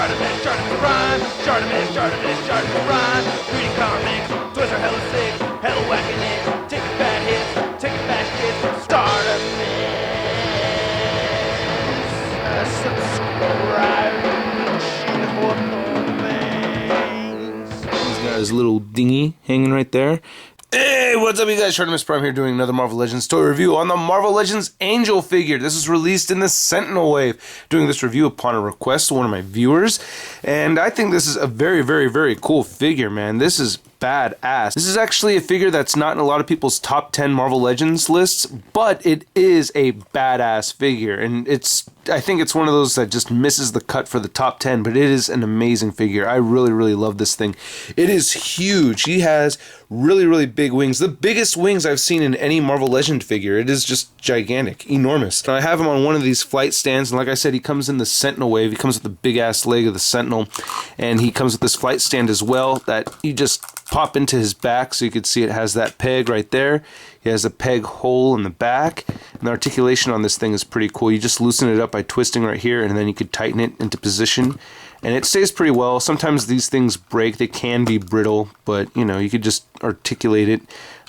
ShartimusPrime, ShartimusPrime. Reading comics, toys are hella sick, hella whacking it. Taking bad hits, taking bad shit. Subscribe. He's got his little dinghy hanging right there. Hey, what's up, you guys? ShartimusPrime here doing another Marvel Legends toy review on the Marvel Legends Angel figure. This is released in the Sentinel Wave. Doing this review upon a request of one of my viewers. And I think this is a very, very, very cool figure, man. This is badass. This is actually a figure that's not in a lot of people's top 10 Marvel Legends lists, but it is a badass figure. And I think it's one of those that just misses the cut for the top 10, but it is an amazing figure. I really, really love this thing. It is huge. He has really, really big wings. The biggest wings I've seen in any Marvel Legend figure. It is just gigantic, enormous. Now, I have him on one of these flight stands, and like I said, he comes in the Sentinel Wave. He comes with the big-ass leg of the Sentinel, and he comes with this flight stand as well that you just pop into his back, so you can see it has that peg right there. He has a peg hole in the back, and the articulation on this thing is pretty cool. You just loosen it up by twisting right here, and then you could tighten it into position, and it stays pretty well. Sometimes these things break. They can be brittle, but you know, you could just articulate it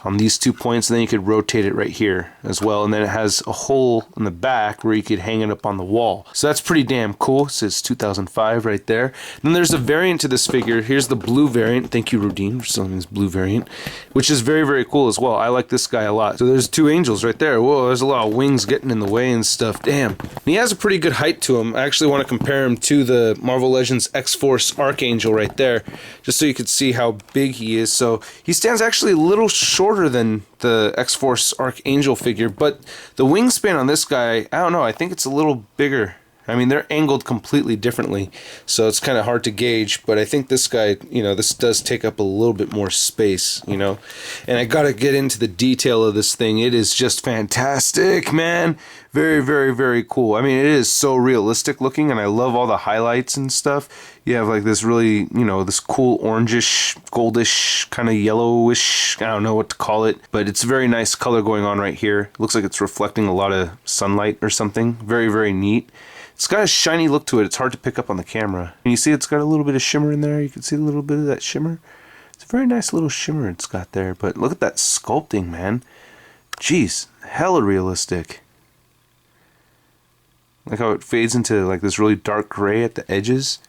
on these 2 points, and then you could rotate it right here as well, and then it has a hole in the back where you could hang it up on the wall. So that's pretty damn cool. It says 2005 right there. Then there's a variant to this figure. Here's the blue variant. Thank you, Rudine, for selling this blue variant, which is very, very cool as well. I like this guy a lot. So there's two angels right there. Whoa, there's a lot of wings getting in the way and stuff. Damn. And he has a pretty good height to him. I actually want to compare him to the Marvel Legends X-Force Archangel right there, just so you could see how big he is. So he stands actually a little shorter than the X-Force Archangel figure, but the wingspan on this guy, I don't know, I think it's a little bigger. I mean, they're angled completely differently, so it's kind of hard to gauge, but I think this guy, you know, this does take up a little bit more space, you know, and I gotta get into the detail of this thing. It is just fantastic, man. Very, very, very cool. I mean, it is so realistic looking, and I love all the highlights and stuff. You have like this really, you know, this cool orangish, goldish, kind of yellowish, I don't know what to call it, but it's a very nice color going on right here. It looks like it's reflecting a lot of sunlight or something. Very, very neat. It's got a shiny look to it. It's hard to pick up on the camera. And you see it's got a little bit of shimmer in there. You can see a little bit of that shimmer. It's a very nice little shimmer it's got there. But look at that sculpting, man. Jeez, hella realistic. Like how it fades into like this really dark gray at the edges.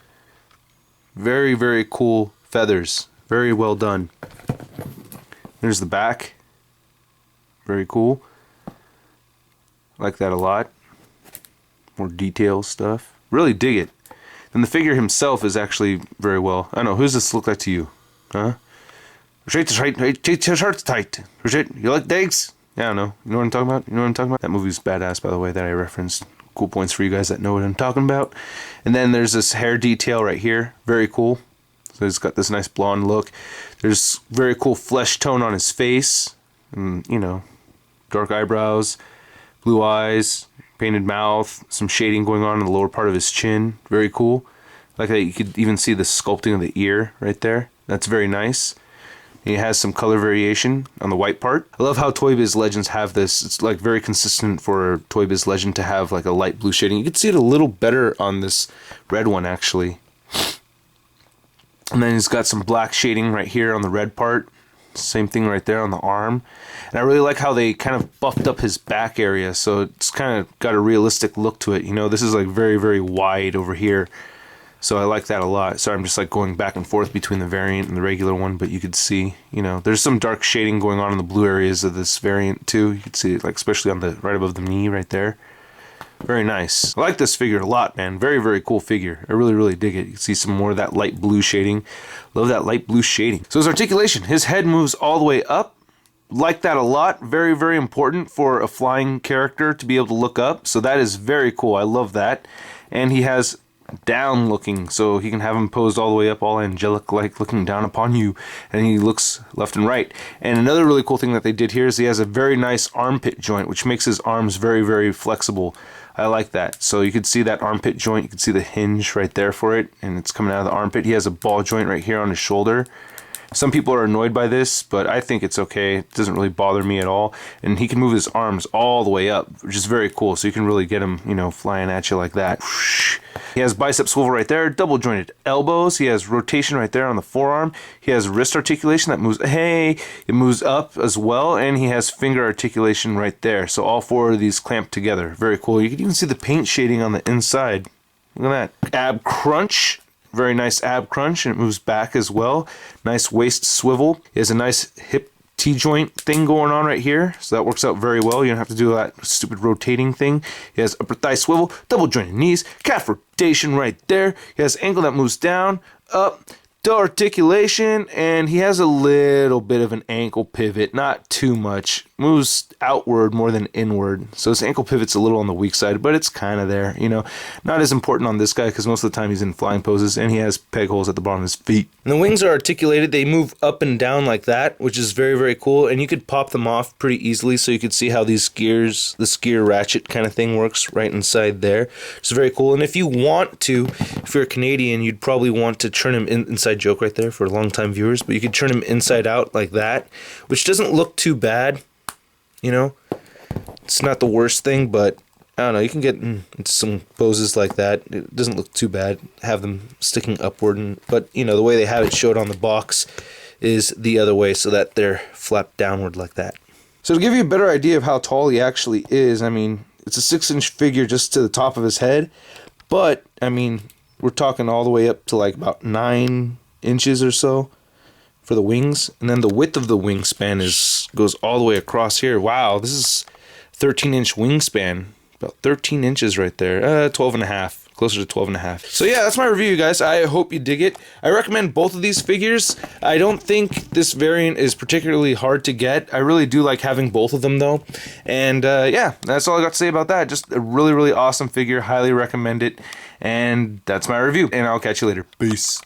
Very, very cool feathers. Very well done. There's the back. Very cool. Like that a lot. More detail stuff. Really dig it. And the figure himself is actually very well. I don't know, who's this look like to you? Huh? You like Dags? Yeah, I don't know. You know what I'm talking about? You know what I'm talking about? That movie's badass, by the way, that I referenced. Cool points for you guys that know what I'm talking about. And then there's this hair detail right here. Very cool. So it's got this nice blonde look. There's very cool flesh tone on his face. And, you know, dark eyebrows, blue eyes, painted mouth, some shading going on in the lower part of his chin. Very cool. Like that, you could even see the sculpting of the ear right there. That's very nice. And he has some color variation on the white part. I love how Toy Biz Legends have this. It's like very consistent for Toy Biz Legend to have like a light blue shading. You can see it a little better on this red one actually. And then he's got some black shading right here on the red part. Same thing right there on the arm. And I really like how they kind of buffed up his back area, so it's kind of got a realistic look to it. You know, this is like very, very wide over here, so I like that a lot. So I'm just like going back and forth between the variant and the regular one, but you could see, you know, there's some dark shading going on in the blue areas of this variant too. You can see it, like especially on the right above the knee right there. Very nice. I like this figure a lot, man. Very, very cool figure. I really, really dig it. You can see some more of that light blue shading. Love that light blue shading. So his articulation. His head moves all the way up. Like that a lot. Very, very important for a flying character to be able to look up. So that is very cool. I love that. And he has down looking, so he can have him posed all the way up, all angelic like, looking down upon you, and he looks left and right. And another really cool thing that they did here is he has a very nice armpit joint, which makes his arms very, very flexible. I like that. So you can see that armpit joint, you can see the hinge right there for it, and it's coming out of the armpit. He has a ball joint right here on his shoulder, Some people are annoyed by this, but I think it's okay. It doesn't really bother me at all. And he can move his arms all the way up, which is very cool. So you can really get him, you know, flying at you like that. He has bicep swivel right there, double jointed elbows. He has rotation right there on the forearm. He has wrist articulation that moves, it moves up as well. And he has finger articulation right there. So all four of these clamped together. Very cool. You can even see the paint shading on the inside. Look at that. Ab crunch. Very nice ab crunch, and it moves back as well. Nice waist swivel. He has a nice hip T-joint thing going on right here, so that works out very well. You don't have to do that stupid rotating thing. He has upper thigh swivel, double jointed knees, calf rotation right there. He has ankle that moves down, up, to articulation, and he has a little bit of an ankle pivot, not too much. Moves outward more than inward, so his ankle pivot's a little on the weak side, but it's kind of there, you know. Not as important on this guy because most of the time he's in flying poses, and he has peg holes at the bottom of his feet. And the wings are articulated. They move up and down like that, which is very, very cool, and you could pop them off pretty easily, so you could see how these gears, the skier ratchet kind of thing works right inside there. It's very cool, and if you want to, if you're a Canadian, you'd probably want to turn him inside joke right there for long-time viewers, but you could turn him inside out like that, which doesn't look too bad. You know, it's not the worst thing, but I don't know, you can get into some poses like that. It doesn't look too bad, have them sticking upward, but you know, the way they have it showed on the box is the other way, so that they're flapped downward like that. So to give you a better idea of how tall he actually is, I mean, it's a 6-inch figure just to the top of his head, but I mean, we're talking all the way up to like about 9 inches or so for the wings, and then the width of the wingspan goes all the way across here. Wow, this is 13-inch wingspan, about 13 inches right there. 12 and a half, closer to 12 and a half. So yeah, that's my review, guys. I hope you dig it. I recommend both of these figures. I don't think this variant is particularly hard to get. I really do like having both of them though. And yeah, that's all I got to say about that. Just a really, really awesome figure. Highly recommend it. And that's my review. And I'll catch you later. Peace.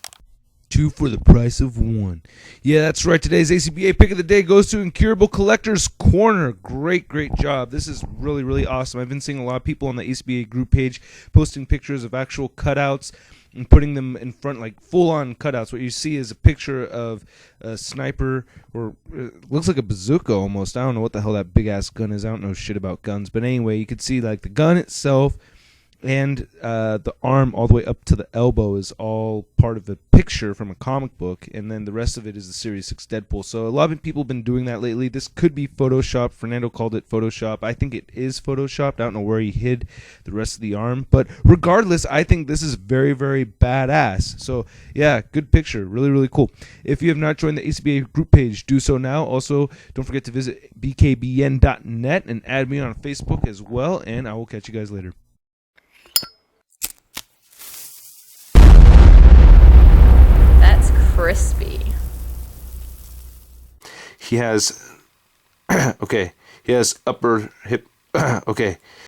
2 for the price of 1. Yeah, that's right. Today's ACBA pick of the day goes to Incurable Collector's Corner. Great job. This is really, really awesome. I've been seeing a lot of people on the ACBA group page posting pictures of actual cutouts and putting them in front, like full-on cutouts. What you see is a picture of a sniper, or it looks like a bazooka almost. I don't know what the hell that big-ass gun is. I don't know shit about guns. But anyway, you can see like the gun itself, and the arm all the way up to the elbow is all part of a picture from a comic book, and then the rest of it is the Series 6 Deadpool. So a lot of people have been doing that lately. This could be Photoshopped. Fernando called it Photoshop. I think it is Photoshopped. I don't know where he hid the rest of the arm, but regardless, I think this is very, very badass. So yeah, good picture. Really, really cool. If you have not joined the ACBA group page, do so now. Also, don't forget to visit bkbn.net and add me on Facebook as well, and I will catch you guys later. Crispy. He has, okay, he has upper hip, okay.